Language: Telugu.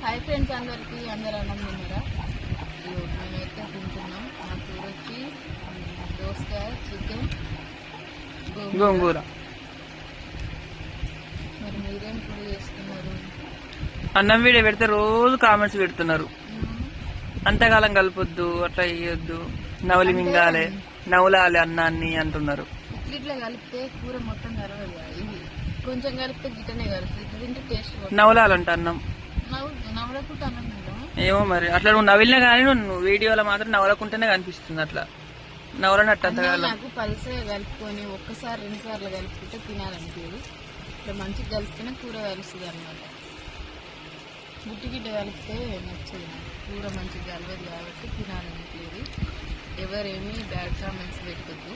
హాయ్ ఫ్రెండ్స్, అందరికీ అందరు అన్నం తిన్నారా? మేమైతే తింటున్నాం. మా కూర వచ్చి దోసకాయ, చికెన్, గోంగూర. మరి మీరేం కూర చేస్తున్నారు? అన్నం వీడియో పెడితే రోజు కామెంట్స్ పెడుతున్నారు, అంతకాలం కలపొద్దు, అట్లా వేయొద్దు, నవలి మింగాలే, నవలాలి అన్నాన్ని అంటున్నారు. ఇట్లా కలిపితే కూర మొత్తం కలవదు. ఇది కొంచెం కలిపితే గిట్టనే కలుపుతుంది. ఇట్లా తింటే టేస్ట్ నవలాలంట అన్నం. నవలకుంటే అన్నం తింటాం. ఏమో మరి అట్లా నువ్వు నవిలినా కానీ నువ్వు వీడియోలో మాత్రం నవలకుంటేనే కనిపిస్తుంది. అట్లా నవలనట్టు అంతకాలం నాకు పల్సగా కలుపుకొని ఒక్కసారి 2 సార్లు కలుపుకుంటే తినాలనిపించదు. ఇట్లా మంచిగా కలిపితేనే కూర కలుస్తుంది అనమాట. గుట్టి గిట్ట కలిపితే నచ్చదు. కూర మంచిగా కలవదు కాబట్టి తినాలనిపించదు. ఎవరేమీ బ్యాడ్ కామెంట్స్ పెట్టద్దు.